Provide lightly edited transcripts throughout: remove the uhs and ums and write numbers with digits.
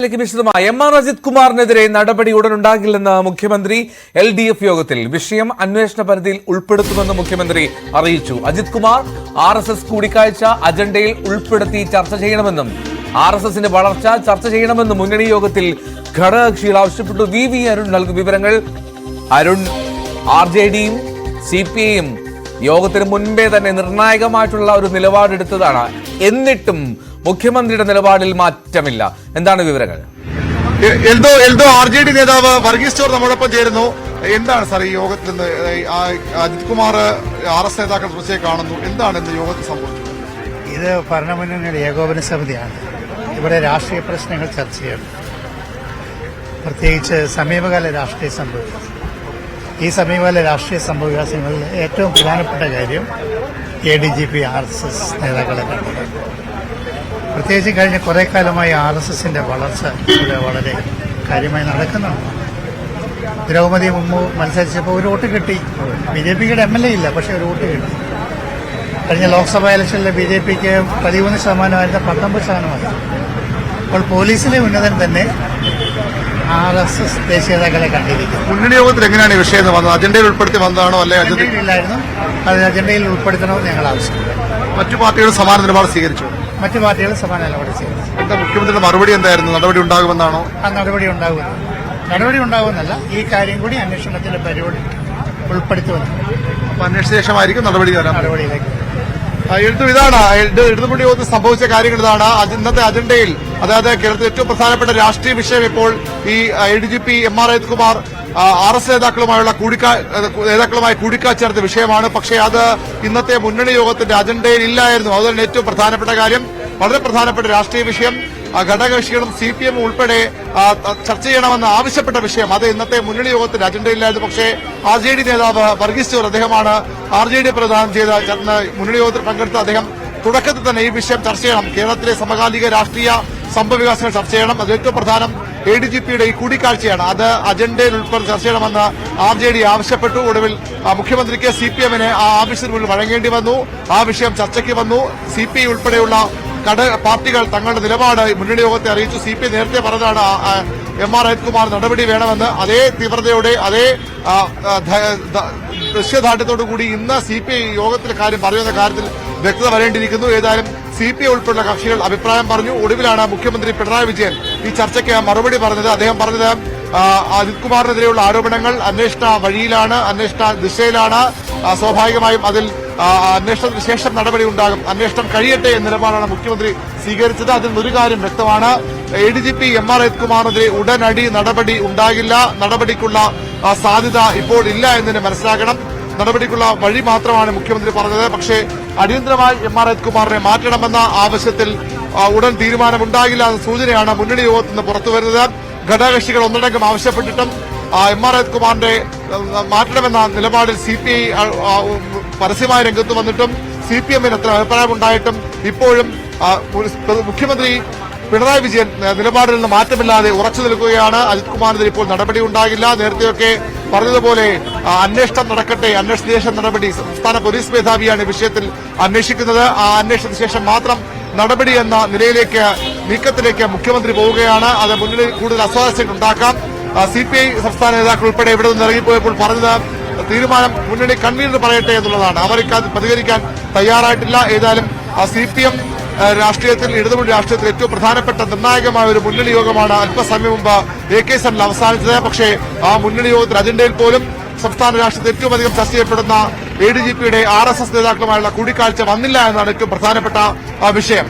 വിശദമായി അജിത് കുമാറിനെതിരെ നടപടി ഉടനുണ്ടാകില്ലെന്ന് മുഖ്യമന്ത്രി LDF യോഗത്തിൽ വിഷയം അന്വേഷണ പരിധിയിൽ ഉൾപ്പെടുത്തുമെന്ന് മുഖ്യമന്ത്രി അറിയിച്ചു. അജിത് കുമാർ RSS കൂടിക്കാഴ്ച അജണ്ടയിൽ ഉൾപ്പെടുത്തി ചർച്ച ചെയ്യണമെന്നും RSSന്റെ വളർച്ച ചർച്ച ചെയ്യണമെന്നും മുന്നണി യോഗത്തിൽ ഘടകകക്ഷികൾ ആവശ്യപ്പെട്ടു. VV അരുൺ നൽകും വിവരങ്ങൾ. അരുൺ, RJDയും CPIയും യോഗത്തിന് മുൻപേ തന്നെ നിർണായകമായിട്ടുള്ള ഒരു നിലപാടെടുത്തതാണ്. എന്നിട്ടും മുഖ്യമന്ത്രിയുടെ നിലപാടിൽ മാറ്റമില്ല. എന്താണ് വിവരങ്ങൾ? RJD നേതാവ് വർഗീസ് ചോർ നമ്മോടൊപ്പം ചേരുന്നു. എന്താണ് സാർ ഈ യോഗത്തിൽ നിന്ന് അജിത് കുമാർ RS നേതാക്കൾ തുടർച്ചയായി കാണുന്നു? എന്താണ് ഇന്ന് യോഗത്തിൽ സംഭവിച്ചത്? ഇത് ഭരണമുന്നണിയുടെ ഏകോപന സമിതിയാണ്. ഇവിടെ രാഷ്ട്രീയ പ്രശ്നങ്ങൾ ചർച്ച ചെയ്യണം, പ്രത്യേകിച്ച് സമീപകാല രാഷ്ട്രീയ സംഭവവികാസം. ഈ സമീപകാല രാഷ്ട്രീയ സംഭവവികാസങ്ങളിൽ ഏറ്റവും പ്രധാനപ്പെട്ട കാര്യം ADGP RSS നേതാക്കളെ കണ്ടത്. പ്രത്യേകിച്ച് കഴിഞ്ഞ കുറെ കാലമായി RSSന്റെ വളർച്ച ഇവിടെ വളരെ കാര്യമായി നടക്കുന്നുണ്ട്. ദ്രൗപദി മുമ്പ് മത്സരിച്ചപ്പോൾ ഒരു വോട്ട് കിട്ടി. BJPയുടെ MLA ഇല്ല, പക്ഷെ ഒരു വോട്ട് കിട്ടി. കഴിഞ്ഞ ലോക്സഭാ ഇലക്ഷനിലെ BJPക്ക് 13% 19%. അപ്പോൾ പോലീസിലെ ഉന്നതൻ തന്നെ RSS ദേശീയ നേതാക്കളെ കണ്ടിരിക്കുന്നു. മുന്നണി യോഗത്തിൽ എങ്ങനെയാണ് ഈ വിഷയം വന്നത്? അജണ്ടയിൽ ഉൾപ്പെടുത്തി വന്നതാണോ? അജണ്ടയിലില്ലായിരുന്നു. അത് അജണ്ടയിൽ ഉൾപ്പെടുത്തണമെന്ന് ഞങ്ങൾ ആവശ്യപ്പെട്ടു. മറ്റു പാർട്ടികൾ സമാന നിലപാട് സ്വീകരിച്ചു. മറ്റു പാർട്ടികൾ സമാന നിലപാട് സ്വീകരിച്ചു. എന്താ മുഖ്യമന്ത്രിയുടെ മറുപടി എന്തായിരുന്നു? നടപടി ഉണ്ടാകുമെന്നാണോ? നടപടി ഉണ്ടാകുമെന്നല്ല, ഈ കാര്യം കൂടി അന്വേഷണത്തിന്റെ പരിപാടി ഉൾപ്പെടുത്തുമെന്ന്. അന്വേഷണ ശേഷമായിരിക്കും നടപടിയിലേക്ക്. ഇടതുമുന്നണി യോഗത്തിൽ സംഭവിച്ച കാര്യങ്ങൾ ഇതാണ്. ഇന്നത്തെ അജണ്ടയിൽ, അതായത് കേരളത്തിൽ ഏറ്റവും പ്രധാനപ്പെട്ട രാഷ്ട്രീയ വിഷയം ഇപ്പോൾ ഈ ADGP അജിത് കുമാർ RS നേതാക്കളുമായി കൂടിക്കാഴ്ച നടത്തിയ വിഷയമാണ്. പക്ഷേ അത് ഇന്നത്തെ മുന്നണി യോഗത്തിന്റെ അജണ്ടയിൽ ഇല്ലായിരുന്നു. അതുതന്നെ ഏറ്റവും പ്രധാനപ്പെട്ട കാര്യം, വളരെ പ്രധാനപ്പെട്ട രാഷ്ട്രീയ വിഷയം, ഘടകകക്ഷികളും CPM ഉൾപ്പെടെ ചർച്ച ചെയ്യണമെന്ന് ആവശ്യപ്പെട്ട വിഷയം, അത് ഇന്നത്തെ മുന്നണി യോഗത്തിന്റെ അജണ്ടയിലായിരുന്നു. പക്ഷേ RJD നേതാവ് വർഗീസ് ചോർ, അദ്ദേഹമാണ് RJD പ്രദാനം ചെയ്ത മുന്നണി യോഗത്തിൽ പങ്കെടുത്ത അദ്ദേഹം തുടക്കത്തിൽ തന്നെ ഈ വിഷയം ചർച്ച ചെയ്യണം, കേരളത്തിലെ സമകാലിക രാഷ്ട്രീയ സംഭവവികാസങ്ങൾ ചർച്ച ചെയ്യണം, അത് ഏറ്റവും പ്രധാനം ADGPയുടെ ഈ കൂടിക്കാഴ്ചയാണ്, അത് അജണ്ടയിൽ ഉൾപ്പെടുത്തി ചർച്ച ചെയ്യണമെന്ന് RJD ആവശ്യപ്പെട്ടു. ഒടുവിൽ മുഖ്യമന്ത്രിക്ക് CPMന് ആ ആവശ്യത്തിന് മുന്നിൽ വഴങ്ങേണ്ടി വന്നു. ആ വിഷയം ചർച്ചയ്ക്ക് വന്നു. CPI ഉൾപ്പെടെയുള്ള പാർട്ടികൾ തങ്ങളുടെ നിലപാട് മുന്നണി യോഗത്തെ അറിയിച്ചു. CPI നേരത്തെ പറഞ്ഞതാണ് അജിത് കുമാർ നടപടി വേണമെന്ന്. അതേ തീവ്രതയോടെ, അതേ ദൃശ്യദാർഢ്യത്തോടുകൂടി ഇന്ന് CPI യോഗത്തിലെ കാര്യം പറയുന്ന കാര്യത്തിൽ വ്യക്തത വരേണ്ടിയിരിക്കുന്നു. ഏതായാലും CPI ഉൾപ്പെടെയുള്ള കക്ഷികൾ അഭിപ്രായം പറഞ്ഞു. ഒടുവിലാണ് മുഖ്യമന്ത്രി പിണറായി വിജയൻ ഈ ചർച്ചയ്ക്ക് മറുപടി പറഞ്ഞത്. അദ്ദേഹം പറഞ്ഞത് അജിത് കുമാറിനെതിരെയുള്ള ആരോപണങ്ങൾ അന്വേഷണ വഴിയിലാണ്, അന്വേഷണ ദിശയിലാണ്. സ്വാഭാവികമായും അതിൽ അന്വേഷണത്തിന് ശേഷം നടപടി ഉണ്ടാകും, അന്വേഷണം കഴിയട്ടെ എന്ന നിലപാടാണ് മുഖ്യമന്ത്രി സ്വീകരിച്ചത്. അതിൽ ഒരു കാര്യം വ്യക്തമാണ്, ADGP അജിത് കുമാറിനെതിരെ ഉടനടി നടപടി ഉണ്ടാകില്ല. നടപടിക്കുള്ള സാധ്യത ഇപ്പോൾ ഇല്ല എന്നതിന് മനസ്സിലാക്കണം. നടപടിക്കുള്ള വഴി മാത്രമാണ് മുഖ്യമന്ത്രി പറഞ്ഞത്. പക്ഷേ അടിയന്തരമായി അജിത് കുമാറിനെ മാറ്റണമെന്ന ആവശ്യത്തിൽ ഉടൻ തീരുമാനമുണ്ടാകില്ല എന്ന സൂചനയാണ് മുന്നണി യോഗത്തിൽ നിന്ന് പുറത്തുവരുന്നത്. ഘടകകക്ഷികൾ ഒന്നടങ്കം ആവശ്യപ്പെട്ടിട്ടും അജിത് കുമാറിനെ മാറ്റണമെന്ന നിലപാടിൽ CPI പരസ്യമായ രംഗത്ത് വന്നിട്ടും CPMന് അത്ര അഭിപ്രായമുണ്ടായിട്ടും ഇപ്പോഴും മുഖ്യമന്ത്രി പിണറായി വിജയൻ നിലപാടിൽ നിന്ന് മാറ്റമില്ലാതെ ഉറച്ചു നിൽക്കുകയാണ്. അജിത് കുമാറിനെതിരെ ഇപ്പോൾ നടപടി ഉണ്ടാകില്ല. നേരത്തെയൊക്കെ പറഞ്ഞതുപോലെ അന്വേഷണം നടക്കട്ടെ, അന്വേഷണ ശേഷം നടപടി. സംസ്ഥാന പോലീസ് മേധാവിയാണ് വിഷയത്തിൽ അന്വേഷിക്കുന്നത്. ആ അന്വേഷണത്തിന് ശേഷം മാത്രം നടപടി എന്ന നീക്കത്തിലേക്ക് മുഖ്യമന്ത്രി പോവുകയാണ്. അത് മുന്നിൽ കൂടുതൽ അസ്വാരസ്യങ്ങൾ ഉണ്ടാക്കാം. CPI സംസ്ഥാന നേതാക്കൾ ഉൾപ്പെടെ ഇവിടെ നിന്ന് ഇറങ്ങിപ്പോയപ്പോൾ പറഞ്ഞത് തീരുമാനം മുന്നണി കൺവീനർ പറയട്ടെ എന്നുള്ളതാണ്. അവർക്ക് പ്രതികരിക്കാൻ തയ്യാറായിട്ടില്ല. ഏതായാലും CPM രാഷ്ട്രീയത്തിൽ, ഇടതുമുന്നണി രാഷ്ട്രീയത്തിൽ ഏറ്റവും പ്രധാനപ്പെട്ട നിർണായകമായ ഒരു മുന്നണി യോഗമാണ് അല്പസമയം മുമ്പ് AK സെന്ററിൽ അവസാനിച്ചത്. പക്ഷേ ആ മുന്നണി യോഗത്തിൽ അജണ്ടയിൽ പോലും സംസ്ഥാന രാഷ്ട്രീയത്തിൽ ഏറ്റവും അധികം ചർച്ച ചെയ്യപ്പെടുന്ന ADGPയുടെ RSS നേതാക്കളുമായുള്ള കൂടിക്കാഴ്ച വന്നില്ല എന്നാണ് ഏറ്റവും പ്രധാനപ്പെട്ട വിഷയം.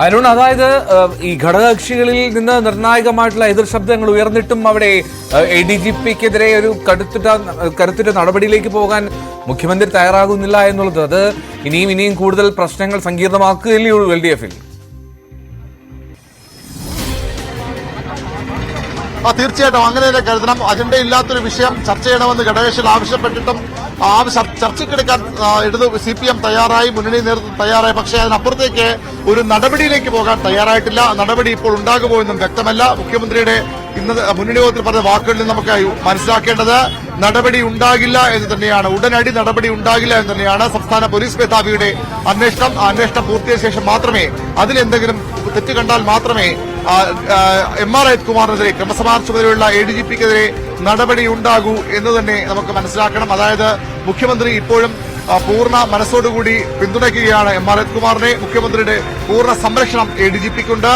അരുൺ, അതായത് ഈ ഘടകകക്ഷികളിൽ നിന്ന് നിർണായകമായിട്ടുള്ള എതിർ ശബ്ദങ്ങൾ ഉയർന്നിട്ടും അവിടെ ADGPക്കെതിരെ ഒരു കരുത്തുറ്റ നടപടിയിലേക്ക് പോകാൻ മുഖ്യമന്ത്രി തയ്യാറാകുന്നില്ല എന്നുള്ളത്, അത് ഇനിയും കൂടുതൽ പ്രശ്നങ്ങൾ സങ്കീർണമാക്കുകയല്ലേ ഉള്ളൂ LDFൽ? തീർച്ചയായിട്ടും അങ്ങനെ തന്നെ കരുതണം. അജണ്ടയില്ലാത്തൊരു വിഷയം ചർച്ച ചെയ്യണമെന്ന് ഘടകകക്ഷികൾ ആവശ്യപ്പെട്ടിട്ടും ചർച്ചയ്ക്കെടുക്കാൻ CPM തയ്യാറായി, മുന്നണി നേതൃത്വം തയ്യാറായി. പക്ഷേ അതിനപ്പുറത്തേക്ക് ഒരു നടപടിയിലേക്ക് പോകാൻ തയ്യാറായിട്ടില്ല. നടപടി ഇപ്പോൾ ഉണ്ടാകുമോ എന്നും വ്യക്തമല്ല. മുഖ്യമന്ത്രിയുടെ ഇന്ന് മുന്നണി യോഗത്തിൽ പറഞ്ഞ വാക്കുകളിൽ നിന്ന് നമുക്ക് മനസ്സിലാക്കേണ്ടത് നടപടി ഉണ്ടാകില്ല എന്ന് തന്നെയാണ്. ഉടനടി നടപടി ഉണ്ടാകില്ല എന്ന് തന്നെയാണ്. സംസ്ഥാന പോലീസ് മേധാവിയുടെ അന്വേഷണം പൂർത്തിയായ ശേഷം മാത്രമേ, അതിലെന്തെങ്കിലും തെറ്റ് കണ്ടാൽ മാത്രമേ MR അജിത് കുമാറിനെതിരെ ക്രമസമാധാന ചുമതലയുള്ള ADGPക്കെതിരെ നടപടി ഉണ്ടാകൂ എന്ന് തന്നെ നമുക്ക് മനസ്സിലാക്കണം. അതായത് മുഖ്യമന്ത്രി ഇപ്പോഴും പൂർണ്ണ മനസ്സോടുകൂടി പിന്തുണയ്ക്കുകയാണ് MR അജിത് കുമാറിനെ. മുഖ്യമന്ത്രിയുടെ പൂർണ്ണ സംരക്ഷണം ADGPക്കുണ്ട്.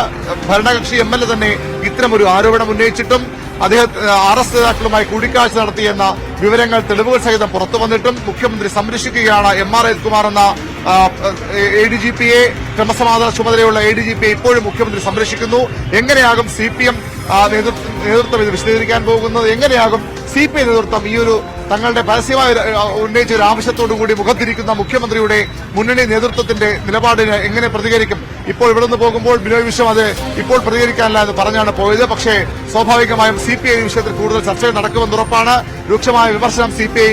ഭരണകക്ഷി MLA തന്നെ ഇത്തരമൊരു ആരോപണം ഉന്നയിച്ചിട്ടും അദ്ദേഹം RS നേതാക്കളുമായി കൂടിക്കാഴ്ച നടത്തിയെന്ന വിവരങ്ങൾ തെളിവുകൾ സഹിതം പുറത്തു വന്നിട്ടും മുഖ്യമന്ത്രി സംരക്ഷിക്കുകയാണ് MR അജിത് കുമാർ എന്ന ADGPയെ. ക്രമസമാധാന ചുമതലയുള്ള ADGPയെ ഇപ്പോഴും മുഖ്യമന്ത്രി സംരക്ഷിക്കുന്നു. എങ്ങനെയാകും CPM നേതൃത്വം ഇത് വിശദീകരിക്കാൻ പോകുന്നത്? എങ്ങനെയാകും CPI നേതൃത്വം ഈ ഒരു തങ്ങളുടെ പരസ്യമായി ഉന്നയിച്ച ഒരു ആവശ്യത്തോടുകൂടി മുഖത്തിരിക്കുന്ന മുഖ്യമന്ത്രിയുടെ മുന്നണി നേതൃത്വത്തിന്റെ നിലപാടിന് എങ്ങനെ പ്രതികരിക്കും? ഇപ്പോൾ ഇവിടെ നിന്ന് പോകുമ്പോൾ ബിനോയ് വിശ്വം അത് ഇപ്പോൾ പ്രതികരിക്കാനില്ല എന്ന് പറഞ്ഞാണ് പോയത്. പക്ഷേ സ്വാഭാവികമായും CPI വിഷയത്തിൽ കൂടുതൽ ചർച്ച നടക്കുമെന്ന് ഉറപ്പാണ്. രൂക്ഷമായ വിമർശനം CPI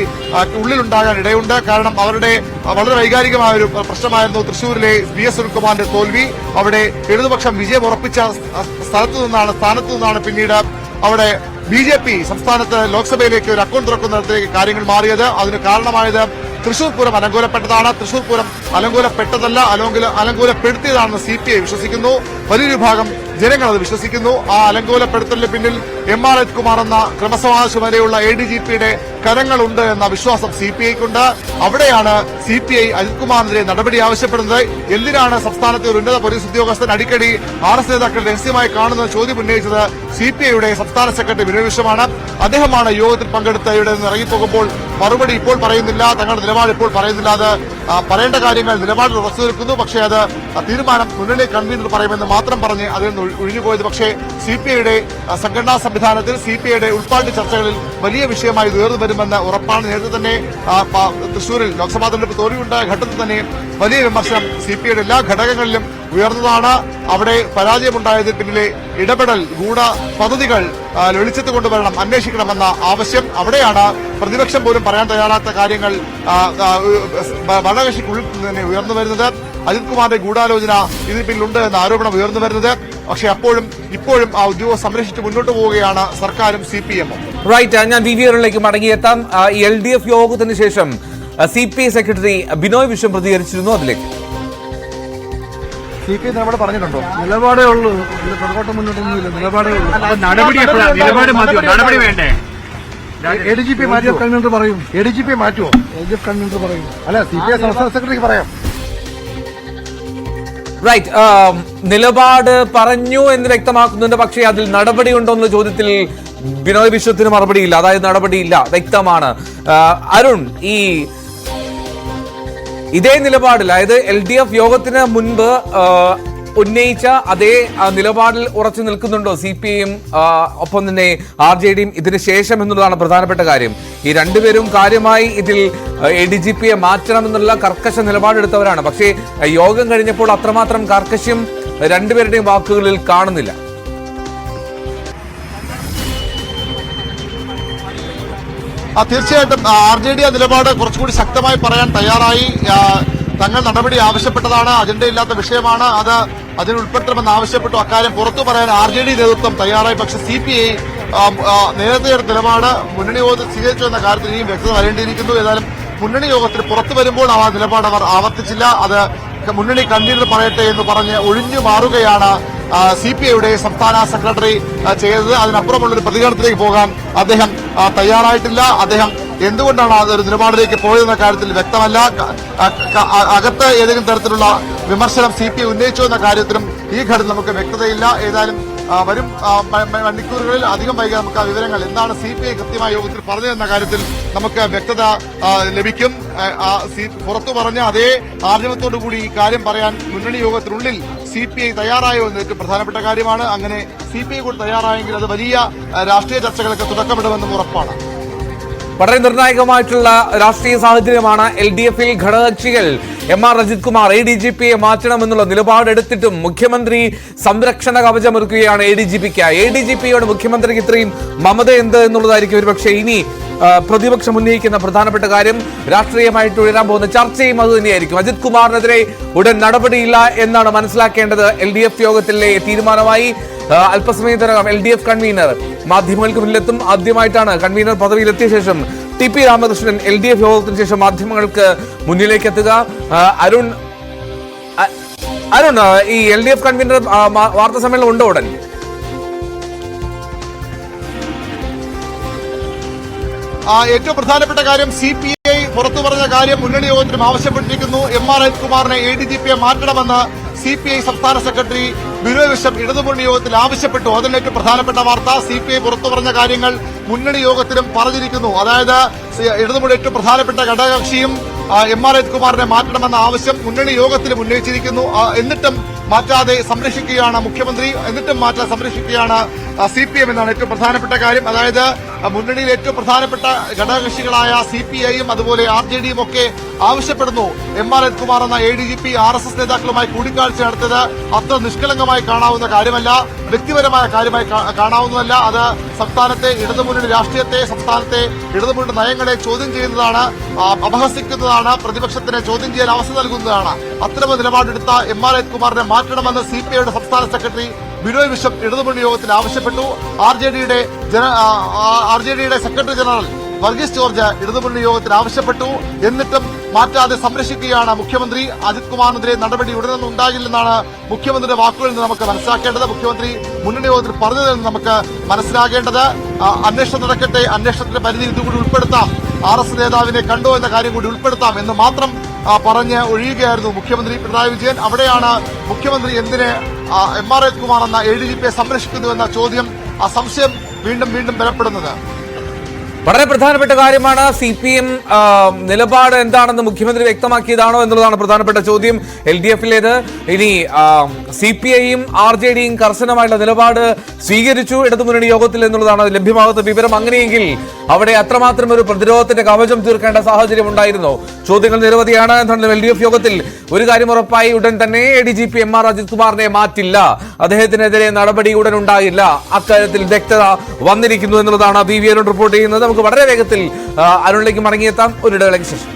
ഉള്ളിലുണ്ടാകാൻ ഇടയുണ്ട്. കാരണം അവരുടെ വളരെ വൈകാരികമായ ഒരു പ്രശ്നമായിരുന്നു തൃശൂരിലെ VS സുനിൽകുമാറിന്റെ തോൽവി. അവിടെ ഇടതുപക്ഷം വിജയം ഉറപ്പിച്ച സ്ഥാനത്തു നിന്നാണ് പിന്നീട് അവിടെ BJP സംസ്ഥാനത്ത് ലോക്സഭയിലേക്ക് ഒരു അക്കൗണ്ട് തുറക്കുന്നിടത്തേക്ക് കാര്യങ്ങൾ മാറിയത്. അതിന് കാരണമായത് തൃശൂർ പൂരം അലങ്കോലപ്പെട്ടതാണ്. തൃശൂർ പൂരം അലങ്കോലപ്പെട്ടതല്ല, അലങ്കോലപ്പെടുത്തിയതാണെന്ന് CPI വിശ്വസിക്കുന്നു. വലിയൊരു ഭാഗം ജനങ്ങൾ അത് വിശ്വസിക്കുന്നു. ആ അലങ്കോലപ്പെടുത്തലിന് പിന്നിൽ MR അജിത് കുമാർ എന്ന ക്രമസമാധാന ചുമതലയുള്ള ADGPയുടെ കരങ്ങളുണ്ട് എന്ന വിശ്വാസം CPIക്കുണ്ട്. അവിടെയാണ് CPI അജിത് കുമാറിനെതിരെ നടപടി ആവശ്യപ്പെടുന്നത്. എന്തിനാണ് സംസ്ഥാനത്തെ ഒരു ഉന്നത പോലീസ് ഉദ്യോഗസ്ഥൻ അടിക്കടി RS നേതാക്കൾ രഹസ്യമായി കാണുന്ന ചോദ്യം ഉന്നയിച്ചത് CPIയുടെ സംസ്ഥാന സെക്രട്ടറി ബിനോയ് വിശ്വമാണ്. അദ്ദേഹമാണ് യോഗത്തിൽ പങ്കെടുത്ത് ഇവിടെ നിന്ന് ഇറങ്ങിപ്പോകുമ്പോൾ മറുപടി ഇപ്പോൾ പറയുന്നില്ല, തങ്ങളുടെ നിലപാട് ഇപ്പോൾ പറയുന്നില്ല. അത് പറയേണ്ട കാര്യങ്ങൾ നിലപാടിൽ ഉറച്ചു നിൽക്കുന്നു. പക്ഷേ അത് തീരുമാനം മുന്നണി കൺവീനർ പറയുമെന്ന് മാത്രം പറഞ്ഞ് അതിൽ നിന്ന് ഒഴിഞ്ഞുപോയത്. പക്ഷേ CPIയുടെ സംഘടനാ സംവിധാനത്തിൽ CPIയുടെ ഉൾപ്പാട്ട് ചർച്ചകളിൽ വലിയ വിഷയമായി ഉയർന്നു വരുമെന്ന് ഉറപ്പാണ്. നേരത്തെ തന്നെ തൃശൂരിൽ ലോക്സഭാ തെരഞ്ഞെടുപ്പ് തോൽവിയുണ്ടായ ഘട്ടത്തിൽ തന്നെ വലിയ വിമർശനം CPIയുടെ എല്ലാ ഘടകങ്ങളിലും ഉയർന്നതാണ്. അവിടെ പരാജയമുണ്ടായതിന് പിന്നിലെ ഇടപെടൽ, ഗൂഢ പദ്ധതികൾ വെളിച്ചത്ത് കൊണ്ടുവരണം, അന്വേഷിക്കണമെന്ന ആവശ്യം. അവിടെയാണ് പ്രതിപക്ഷം പോലും പറയാൻ തയ്യാറാത്ത കാര്യങ്ങൾ ഭരണകക്ഷിക്കുള്ളിൽ തന്നെ ഉയർന്നു വരുന്നത്. അജിത് കുമാറിന്റെ ഗൂഢാലോചന ഇതിന് പിന്നിലുണ്ട് എന്ന ആരോപണം ഉയർന്നു വരുന്നത്. പക്ഷേ ഇപ്പോഴും ആ ഉദ്യോഗം സംരക്ഷിച്ച് മുന്നോട്ട് പോവുകയാണ് സർക്കാരും CPM-ഉം. റൈറ്റ്, ഞാൻ VVRലേക്ക് മടങ്ങിയെത്താം. LDF യോഗത്തിന് ശേഷം CPI സെക്രട്ടറി ബിനോയ് വിശ്വം പ്രതികരിച്ചിരുന്നു. അതിലേക്ക് CPI നിലപാട് പറഞ്ഞിട്ടുണ്ടോ? നിലപാടേ ഉള്ളൂ, പുറകോട്ട് മുന്നോട്ടൊന്നുമില്ല. നിലപാടേ ഉള്ളൂ. നടപടി വേണ്ടേ? ADGP മാറ്റിയോ? കൺവീനർ പറയും. ADGP മാറ്റുമോ? LDF കൺവീനർ പറയും. അല്ല, CPI സംസ്ഥാന സെക്രട്ടറിക്ക് പറയാം. റൈറ്റ്, നിലപാട് പറഞ്ഞു എന്ന് വ്യക്തമാക്കുന്നുണ്ട്. പക്ഷേ അതിൽ നടപടിയുണ്ടോ എന്ന ചോദ്യത്തിൽ ബിനോയ് വിശ്വത്തിന് മറുപടിയില്ല. അതായത് നടപടിയില്ല, വ്യക്തമാണ്. അരുൺ, ഇതേ നിലപാടിൽ, അതായത് LDF യോഗത്തിന് മുൻപ് ഉന്നയിച്ച അതേ നിലപാടിൽ ഉറച്ചു നിൽക്കുന്നുണ്ടോ CPIയും ഒപ്പം തന്നെ RJDയും ഇതിന് ശേഷം എന്നുള്ളതാണ് പ്രധാനപ്പെട്ട കാര്യം. ഈ രണ്ടുപേരും കാര്യമായി ഇതിൽ ADGPയെ മാറ്റണമെന്നുള്ള കർക്കശ നിലപാടെടുത്തവരാണ്. പക്ഷേ യോഗം കഴിഞ്ഞപ്പോൾ അത്രമാത്രം കാർക്കശ്യം രണ്ടുപേരുടെയും വാക്കുകളിൽ കാണുന്നില്ല. തീർച്ചയായിട്ടും RJD ആ നിലപാട് കുറച്ചുകൂടി ശക്തമായി പറയാൻ തയ്യാറായി. തങ്ങൾ നടപടി ആവശ്യപ്പെട്ടതാണ്, അജണ്ടയില്ലാത്ത വിഷയമാണ്, അതിൽ ഉൾപ്പെടുത്തണമെന്ന് ആവശ്യപ്പെട്ടു. അക്കാര്യം പുറത്തു പറയാൻ RJD നേതൃത്വം തയ്യാറായി. പക്ഷെ CPI നേരത്തെ എടുത്ത നിലപാട് മുന്നണി യോഗത്തിൽ സ്വീകരിച്ചു എന്ന കാര്യത്തിൽ ഇനിയും വ്യക്തത വരേണ്ടിയിരിക്കുന്നു. ഏതായാലും മുന്നണി യോഗത്തിൽ പുറത്തു വരുമ്പോൾ ആ നിലപാട് അവർ ആവർത്തിച്ചില്ല. അത് മുന്നണി കൺവീനർ പറയട്ടെ എന്ന് പറഞ്ഞ് ഒഴിഞ്ഞു മാറുകയാണ് CPIയുടെ സംസ്ഥാന സെക്രട്ടറി ചെയ്തത്. അതിനപ്പുറമുള്ളൊരു പ്രതികരണത്തിലേക്ക് പോകാൻ അദ്ദേഹം തയ്യാറായിട്ടില്ല. അദ്ദേഹം എന്തുകൊണ്ടാണ് അതൊരു നിലപാടിലേക്ക് പോയതെന്ന കാര്യത്തിൽ വ്യക്തമല്ല. അകത്ത് ഏതെങ്കിലും തരത്തിലുള്ള വിമർശനം CPI ഉന്നയിച്ചോ എന്ന കാര്യത്തിലും ഈ ഘട്ടത്തിൽ നമുക്ക് വ്യക്തതയില്ല. ഏതായാലും വരും മണിക്കൂറുകളിൽ അധികം വൈകി നമുക്ക് ആ വിവരങ്ങൾ എന്താണ് CPI കൃത്യമായ യോഗത്തിൽ പറഞ്ഞതെന്ന കാര്യത്തിൽ നമുക്ക് വ്യക്തത ലഭിക്കും. പുറത്തു പറഞ്ഞ അതേ ആർജവത്തോടുകൂടി ഈ കാര്യം പറയാൻ മുന്നണി യോഗത്തിനുള്ളിൽ CPI തയ്യാറായോ എന്ന് ഏറ്റവും പ്രധാനപ്പെട്ട കാര്യമാണ്. അങ്ങനെ CPI കൂടി തയ്യാറായെങ്കിൽ അത് വലിയ രാഷ്ട്രീയ ചർച്ചകൾക്ക് തുടക്കമിടുമെന്നും ഉറപ്പാണ്. വളരെ നിർണായകമായിട്ടുള്ള രാഷ്ട്രീയ സാഹചര്യമാണ്. LDFൽ ഘടകകക്ഷികൾ MR അജിത് കുമാർ ADGPയെ മാറ്റണമെന്നുള്ള നിലപാടെടുത്തിട്ടും മുഖ്യമന്ത്രി സംരക്ഷണ കവചമൊരുക്കുകയാണ് ADGPക്ക്. ADGPയോട് മുഖ്യമന്ത്രിക്ക് ഇത്രയും മമത എന്ത് എന്നുള്ളതായിരിക്കും ഒരുപക്ഷെ ഇനി പ്രതിപക്ഷം ഉന്നയിക്കുന്ന പ്രധാനപ്പെട്ട കാര്യം. രാഷ്ട്രീയമായിട്ട് ഉയരാൻ പോകുന്ന ചർച്ചയും അത് തന്നെയായിരിക്കും. അജിത് കുമാറിനെതിരെ ഉടൻ നടപടിയില്ല എന്നാണ് മനസ്സിലാക്കേണ്ടത്. LDF യോഗത്തിലെ തീരുമാനമായി. അല്പസമയത്തിനകം LDF കൺവീനർ മാധ്യമങ്ങൾക്ക് മുന്നിലെത്തും. ആദ്യമായിട്ടാണ് കൺവീനർ പദവിയിലെത്തിയ ശേഷം TP രാമകൃഷ്ണൻ LDF യോഗത്തിന് ശേഷം മാധ്യമങ്ങൾക്ക് മുന്നിലേക്ക് എത്തുക. അരുൺ, അരുൺ, ഈ LDF കൺവീനർ വാർത്താ സമ്മേളനം ഉണ്ടോ ഉടൻ? ഏറ്റവും പ്രധാനപ്പെട്ട കാര്യം CPI പുറത്തു പറഞ്ഞ കാര്യം മുന്നണി യോഗത്തിലും ആവശ്യപ്പെട്ടിരിക്കുന്നു. MR അജിത്കുമാറിനെ ADGP മാറ്റണമെന്ന് CPI സംസ്ഥാന സെക്രട്ടറി ബിനോയ് വിശ്വം ഇടതുമുന്നണി യോഗത്തിൽ ആവശ്യപ്പെട്ടു. അതിൽ ഏറ്റവും പ്രധാനപ്പെട്ട വാർത്ത CPI പുറത്തു പറഞ്ഞ കാര്യങ്ങൾ മുന്നണി യോഗത്തിലും പറഞ്ഞിരിക്കുന്നു. അതായത് ഇടതുമുന്നണി ഏറ്റവും പ്രധാനപ്പെട്ട ഘടകകക്ഷിയും MR അജിത്കുമാറിനെ മാറ്റണമെന്ന ആവശ്യം മുന്നണി യോഗത്തിലും ഉന്നയിച്ചിരിക്കുന്നു. എന്നിട്ടും മാറ്റാതെ സംരക്ഷിക്കുകയാണ് മുഖ്യമന്ത്രി, എന്നിട്ടും മാറ്റാതെ സംരക്ഷിക്കുകയാണ് CPM എന്നാണ് ഏറ്റവും പ്രധാനപ്പെട്ട കാര്യം. അതായത് മുന്നണിയിൽ ഏറ്റവും പ്രധാനപ്പെട്ട ഘടകകക്ഷികളായ CPIയും അതുപോലെ RJDയും ഒക്കെ ആവശ്യപ്പെടുന്നു MR അജിത്കുമാർ എന്ന ADGP RSS നേതാക്കളുമായി കൂടിക്കാഴ്ച നടത്തിയത് അത്ര നിഷ്കളങ്കമായി കാണാവുന്ന കാര്യമല്ല, വ്യക്തിപരമായ കാര്യമായി കാണാവുന്നതല്ല. അത് സംസ്ഥാനത്തെ ഇടതുമുന്നണി രാഷ്ട്രീയത്തെ, സംസ്ഥാനത്തെ ഇടതുമുന്നണി നയങ്ങളെ ചോദ്യം ചെയ്യുന്നതാണ്, അപഹസിക്കുന്നതാണ്, പ്രതിപക്ഷത്തിന് ചോദ്യം ചെയ്യാൻ അവസരം നൽകുന്നതാണ്. അത്തരമൊരു നിലപാടെടുത്ത MR അജിത്കുമാറിനെ മാറ്റണമെന്ന് CPIയുടെ സംസ്ഥാന സെക്രട്ടറി ബിനോയ് വിശ്വം ഇടതുമുന്നണി യോഗത്തിൽ ആവശ്യപ്പെട്ടു. RJDയുടെ സെക്രട്ടറി ജനറൽ വർഗീസ് ജോർജ് ഇടതുമുന്നണി യോഗത്തിൽ ആവശ്യപ്പെട്ടു. എന്നിട്ടും മാറ്റാതെ സംരക്ഷിക്കുകയാണ് മുഖ്യമന്ത്രി. അജിത് കുമാറിനെതിരെ നടപടി ഉടനൊന്നും ഉണ്ടാകില്ലെന്നാണ് മുഖ്യമന്ത്രിയുടെ വാക്കുകളിൽ നിന്ന് നമുക്ക് മനസ്സിലാക്കേണ്ടത്. മുഖ്യമന്ത്രി മുന്നണി യോഗത്തിൽ പറഞ്ഞതിൽ നിന്ന് നമുക്ക് മനസ്സിലാകേണ്ടത് അന്വേഷണം നടക്കട്ടെ, അന്വേഷണത്തിന്റെ പരിധി ഇതുകൂടി ഉൾപ്പെടുത്താം, RS നേതാവിനെ കണ്ടോ എന്ന കാര്യം കൂടി ഉൾപ്പെടുത്താം എന്ന് മാത്രം പറഞ്ഞ് ഒഴിയുകയായിരുന്നു മുഖ്യമന്ത്രി പിണറായി വിജയൻ. അവിടെയാണ് മുഖ്യമന്ത്രി എന്തിന് MR അജിത്കുമാർ എന്ന ADGPയെ സംരക്ഷിക്കുന്നുവെന്ന ചോദ്യം, ആ സംശയം വീണ്ടും വീണ്ടും ബലപ്പെടുന്നത്. വളരെ പ്രധാനപ്പെട്ട കാര്യമാണ്. CPM നിലപാട് എന്താണെന്ന് മുഖ്യമന്ത്രി വ്യക്തമാക്കിയതാണോ എന്നുള്ളതാണ് പ്രധാനപ്പെട്ട ചോദ്യം. LDFിലേത്. ഇനി CPIയും RJDയും കർശനമായുള്ള നിലപാട് സ്വീകരിച്ചു ഇടതുമുന്നണി യോഗത്തിൽ എന്നുള്ളതാണ് ലഭ്യമാകുന്ന വിവരം. അങ്ങനെയെങ്കിൽ അവിടെ അത്രമാത്രം ഒരു പ്രതിരോധത്തിന്റെ കവചം തീർക്കേണ്ട സാഹചര്യം ഉണ്ടായിരുന്നു. ചോദ്യങ്ങൾ നിരവധിയാണ്. എന്താണെങ്കിലും LDF യോഗത്തിൽ ഒരു കാര്യം ഉറപ്പായി, ഉടൻ തന്നെ ADGP MR അജിത്കുമാറിനെ മാറ്റില്ല, അദ്ദേഹത്തിനെതിരെ നടപടി ഉടൻ ഉണ്ടാകില്ല, അക്കാര്യത്തിൽ വ്യക്തത വന്നിരിക്കുന്നു എന്നുള്ളതാണ് BVR റിപ്പോർട്ട് ചെയ്യുന്നത്. നമുക്ക് വളരെ വേഗത്തിൽ അരുണിലേക്ക് മടങ്ങിയെത്താം ഒരു ഇടവേളയ്ക്ക് ശേഷം.